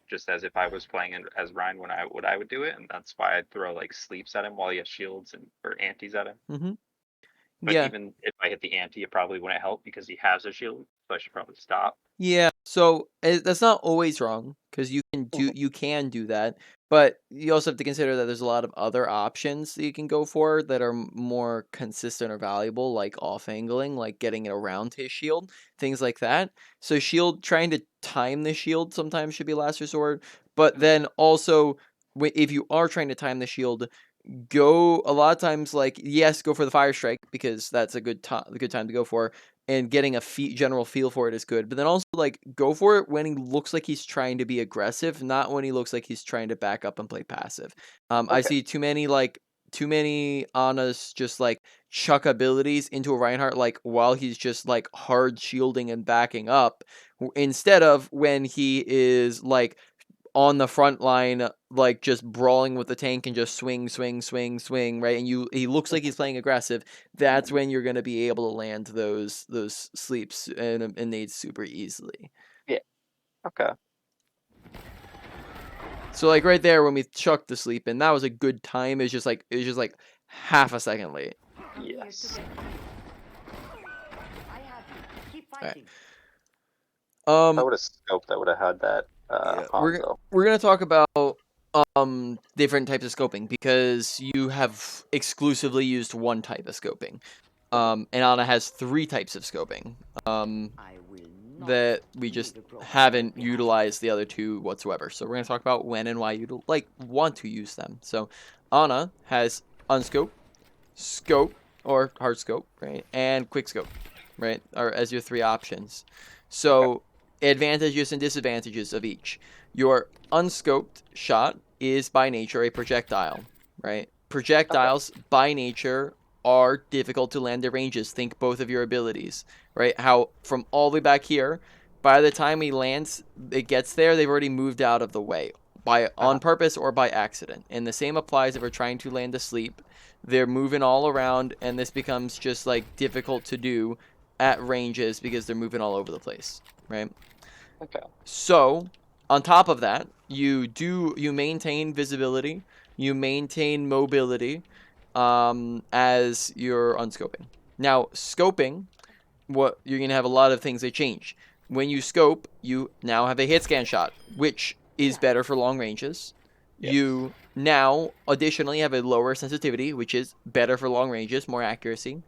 Speaker 2: just as if I was playing as Ryan when I would do it, and that's why I'd throw like sleeps at him while he has shields and or antis at him.
Speaker 1: Mm-hmm.
Speaker 2: But
Speaker 1: Yeah.
Speaker 2: even if I hit the anti, it probably wouldn't help because he has a shield, so I should probably stop.
Speaker 1: Yeah, so that's not always wrong because you can do that, but you also have to consider that there's a lot of other options that you can go for that are more consistent or valuable, like off angling, like getting it around his shield, things like that. So shield trying to time the shield sometimes should be last resort, but then also if you are trying to time the shield, go a lot of times like yes, go for the fire strike because that's a good time to go for, and getting a general feel for it is good. But then also like go for it when he looks like he's trying to be aggressive, not when he looks like he's trying to back up and play passive. I
Speaker 2: Okay.
Speaker 1: see too many Annas just like chuck abilities into a Reinhardt like while he's just like hard shielding and backing up, instead of when he is like on the front line, like just brawling with the tank and just swing, swing, swing, swing, right? And he looks like he's playing aggressive. That's when you're gonna be able to land those sleeps and nades super easily.
Speaker 2: Yeah. Okay.
Speaker 1: So like right there when we chucked the sleep in, that was a good time. It's just like half a second late.
Speaker 4: I'm here to
Speaker 2: Yes.
Speaker 4: rescue. I have you. Keep
Speaker 1: Alright.
Speaker 4: fighting.
Speaker 2: If I
Speaker 1: Um
Speaker 2: would have scoped, I would have had that
Speaker 1: yeah,
Speaker 2: Hanzo.
Speaker 1: we're gonna talk about different types of scoping because you have exclusively used one type of scoping. And Ana has 3 types of scoping.
Speaker 4: I will not
Speaker 1: That we
Speaker 4: feel
Speaker 1: just
Speaker 4: the growth
Speaker 1: haven't
Speaker 4: behind.
Speaker 1: utilized the other 2 whatsoever. So we're gonna talk about when and why you want to use them. So Ana has unscope, scope or hard scope, right, and quick scope, right, or as your 3 options.
Speaker 2: Okay.
Speaker 1: So advantages and disadvantages of each. Your unscoped shot is by nature a projectile, right?
Speaker 2: Okay.
Speaker 1: Projectiles by nature are difficult to land at ranges. Think both of your abilities, right? How from all the way back here, by the time he lands, it gets there, they've already moved out of the way by on purpose or by accident. And the same applies if we're trying to land asleep. They're moving all around, and this becomes just like difficult to do at ranges because they're moving all over the place, right?
Speaker 2: Okay.
Speaker 1: So, on top of that, you maintain visibility, you maintain mobility, as you're unscoping. Now, scoping, what you're gonna have a lot of things that change. When you scope, you now have a hit scan shot, which is better for long ranges.
Speaker 2: Yes.
Speaker 1: You now additionally have a lower sensitivity, which is better for long ranges, more accuracy.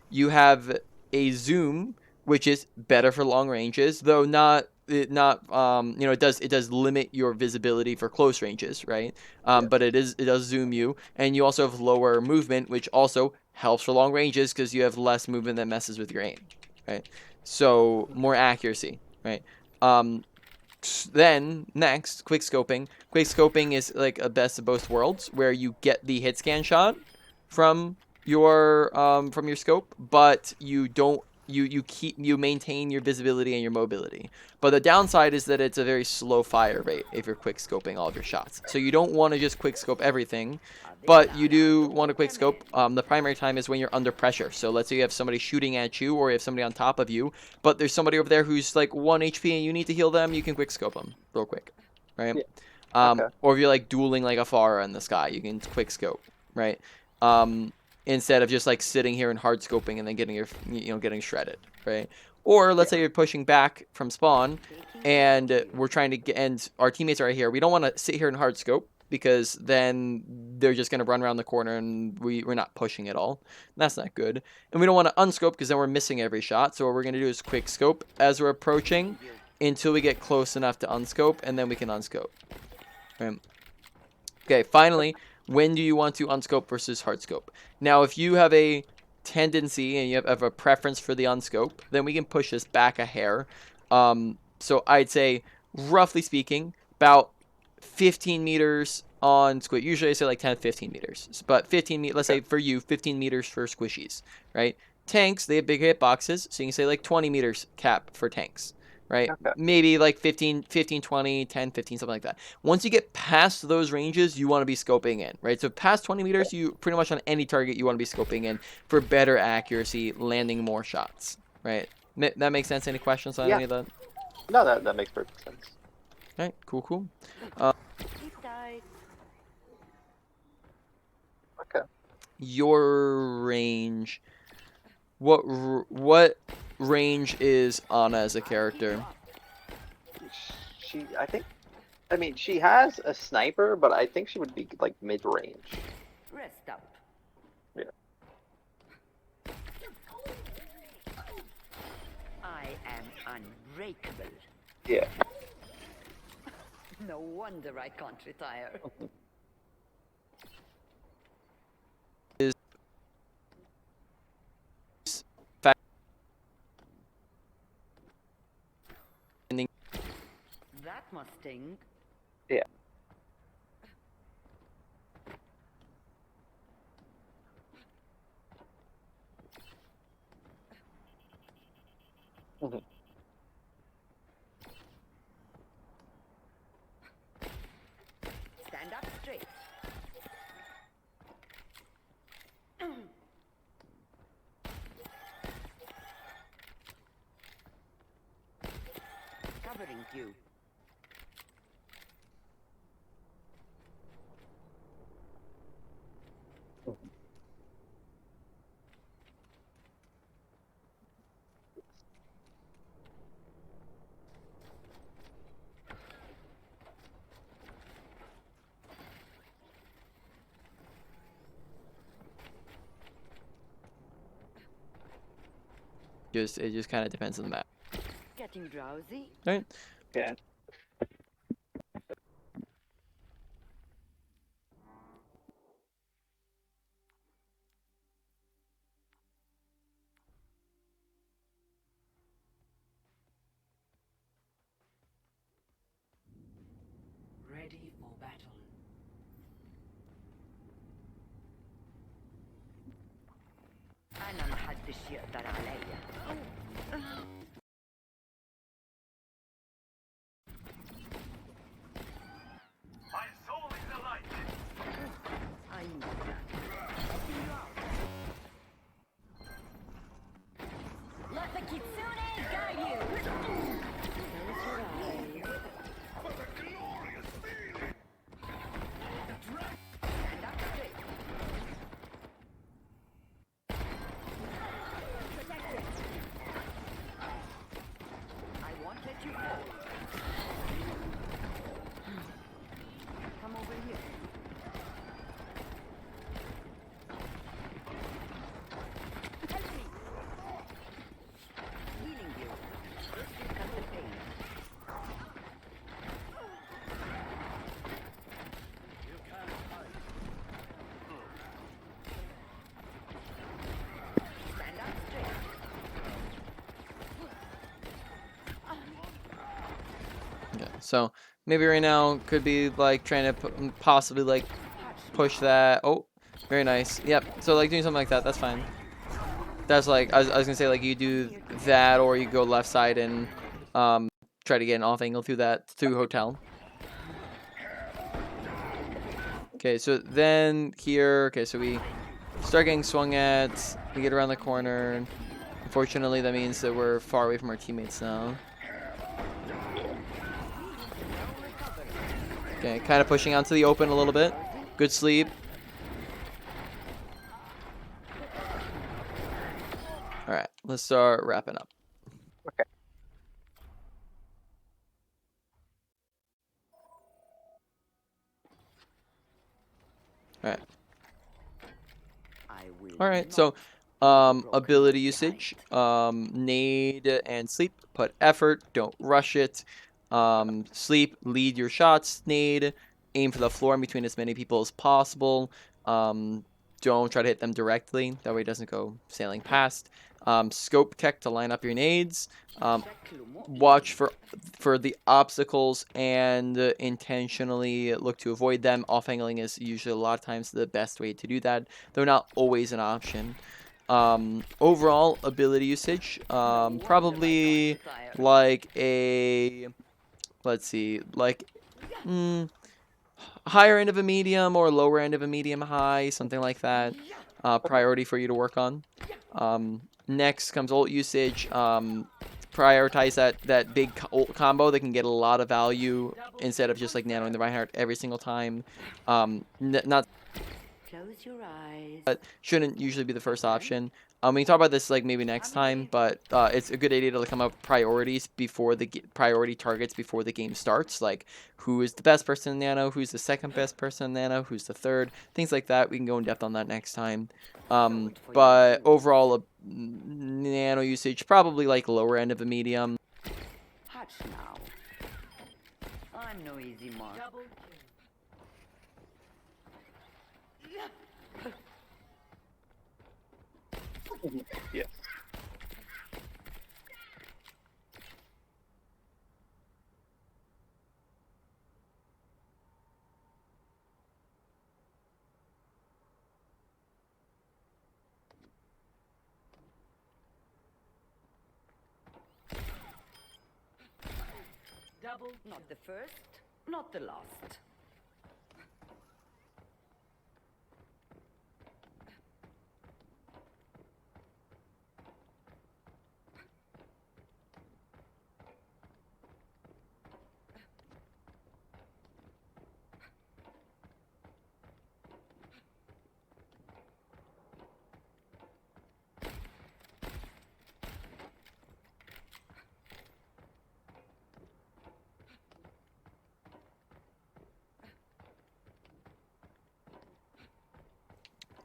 Speaker 1: You have a zoom, which is better for long ranges, though not it does limit your visibility for close ranges, right?
Speaker 2: Yes.
Speaker 1: But it does zoom you, and you also have lower movement, which also helps for long ranges because you have less movement that messes with your aim, right? So more accuracy, right? Um, then next, quick scoping. Quick scoping is like a best of both worlds, where you get the hit scan shot from from your scope, but you don't you maintain your visibility and your mobility. But the downside is that it's a very slow fire rate if you're quick scoping all of your shots. So you don't want to just quick scope everything, but you do want to quick scope. The primary time is when you're under pressure. So let's say you have somebody shooting at you, or you have somebody on top of you, but there's somebody over there who's like 1 HP and you need to heal them. You can quick scope them real quick, right?
Speaker 2: Yeah. Okay.
Speaker 1: Or if you're like dueling like a Pharah in the sky, you can quick scope, right? Um, Instead of just like sitting here and hard scoping and then getting getting shredded, right? Or let's say you're pushing back from spawn and we're trying to get, and our teammates are right here. We don't want to sit here and hard scope because then they're just going to run around the corner and we're not pushing at all. That's not good. And we don't want to unscope because then we're missing every shot. So what we're going to do is quick scope as we're approaching until we get close enough to unscope, and then we can unscope. Right? Okay, finally, when do you want to unscope versus hard scope? Now, if you have a tendency and you have a preference for the unscope, then we can push this back a hair. So I'd say, roughly speaking, about 15 meters on squid. Usually I say like 10 15 meters, but 15 let's say for you 15 meters for squishies, right? Tanks, they have big hitboxes, so you can say like 20 meters cap for tanks, right?
Speaker 2: Okay.
Speaker 1: Maybe like 15 20 10 15, something like that. Once you get past those ranges, you want to be scoping in, right? So past 20 meters, you pretty much on any target you want to be scoping in for better accuracy, landing more shots, right? That makes sense. Any questions on
Speaker 2: Yeah.
Speaker 1: any of that?
Speaker 2: No, that makes perfect sense.
Speaker 1: All right, cool.
Speaker 4: Keep tight.
Speaker 2: Okay.
Speaker 1: Your range. What range is Anna as a character?
Speaker 2: I mean, she has a sniper, but I think she would be like mid-range.
Speaker 4: Rest up.
Speaker 2: Yeah.
Speaker 4: I am unbreakable.
Speaker 2: Yeah.
Speaker 4: No wonder I can't retire. That must sting.
Speaker 2: Yeah. Mhm.
Speaker 4: Stand up straight. Covering you.
Speaker 1: It just kind of depends on the map.
Speaker 4: Getting drowsy?
Speaker 1: Right?
Speaker 2: Yeah.
Speaker 5: Ready for battle.
Speaker 4: أنا محدش يقدر عليا.
Speaker 5: My soul is alive.
Speaker 4: I know that.
Speaker 3: Let the kitsune guide you.
Speaker 4: Close your eyes. Stand up straight. I won't let you fall. Come over here. Help me. Healing you. This will cut the pain. Stand up straight.
Speaker 1: Okay. So maybe right now could be like trying to possibly like push that. Oh, very nice. Yep. So like doing something like that. That's fine. That's like I was gonna say like you do that or you go left side and try to get an off angle through hotel. Okay, so then here, okay, so we start getting swung at, we get around the corner. Unfortunately, that means that we're far away from our teammates now. Okay, kind of pushing onto the open a little bit. Good sleep. Alright, let's start wrapping up.
Speaker 2: Okay.
Speaker 1: Alright.
Speaker 4: I will
Speaker 1: Alright,
Speaker 4: not
Speaker 1: so
Speaker 4: broken
Speaker 1: ability
Speaker 4: behind.
Speaker 1: usage, nade and sleep, put effort, don't rush it. Sleep, lead your shots, nade, aim for the floor in between as many people as possible. don't try to hit them directly. That way it doesn't go sailing past. Scope tech to line up your nades. Watch for the obstacles and intentionally look to avoid them. Off-angling is usually a lot of times the best way to do that, though not always an option. Overall ability usage, probably like a, let's see, like higher end of a medium or lower end of a medium high, something like that. Priority for you to work on. Next comes ult usage. Prioritize that big ult combo that can get a lot of value instead of just like nanoing the Reinhardt every single time. Not
Speaker 4: Close your eyes.
Speaker 1: but shouldn't usually be the first option. We can talk about this like maybe next time, but it's a good idea to come up with priorities before the priority targets before the game starts. Like who is the best person in Nano, who's the second best person in Nano, who's the third, things like that. We can go in depth on that next time. But overall, Nano usage probably like lower end of a medium.
Speaker 4: Hush now. I'm no easy mark.
Speaker 5: Double kill.
Speaker 2: Yes.
Speaker 5: Double
Speaker 4: Not the first, not the last.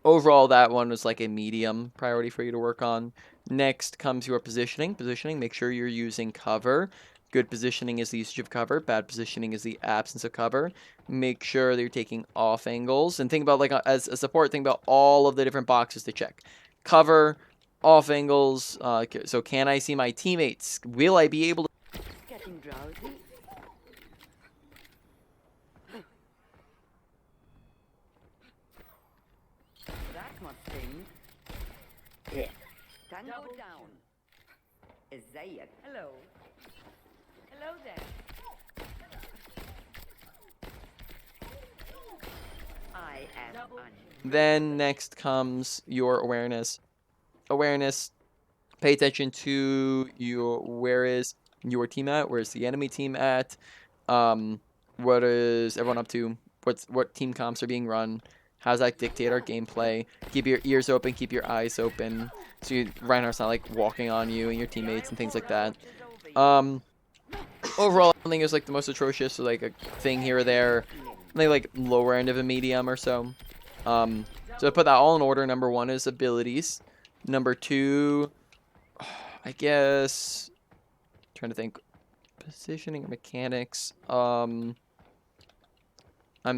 Speaker 1: Overall, that one was like a medium priority for you to work on. Next comes your positioning. Positioning, make sure you're using cover. Good positioning is the usage of cover. Bad positioning is the absence of cover. Make sure that you're taking off angles. And think about, like, as a support, think about all of the different boxes to check. Cover, off angles. So can I see my teammates? Will I be able to...
Speaker 4: Getting drowsy? That must sting.
Speaker 2: Yeah.
Speaker 4: Tango
Speaker 5: Double
Speaker 4: down. Isaiah.
Speaker 3: Hello. Hello there.
Speaker 4: I am
Speaker 5: Double
Speaker 4: un.
Speaker 1: Then next comes your awareness. Awareness. Pay attention to where is your team at? Where's the enemy team at? What is everyone up to? What team comps are being run? How does that dictate our gameplay? Keep your ears open, keep your eyes open, so Reinhardt's not like walking on you and your teammates and things like that. Overall, I don't think it was like the most atrocious, so, like a thing here or there. I think like lower end of a medium or so. So I put that all in order. Number one is abilities. Number two, I guess, trying to think, positioning or mechanics. I'm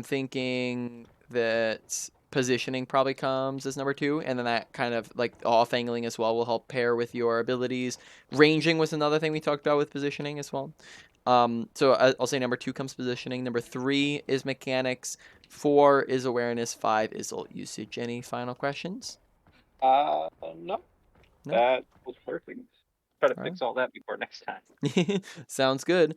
Speaker 1: thinking that positioning probably comes as number two, and then that kind of like off angling as well will help pair with your abilities. Ranging was another thing we talked about with positioning as well. So I'll say number two comes positioning. Number three is mechanics. 4 is awareness. 5 is ult usage. Any final questions?
Speaker 2: No.
Speaker 1: No?
Speaker 2: That was perfect. Try to
Speaker 1: All
Speaker 2: fix all that before next time.
Speaker 1: right. Sounds good.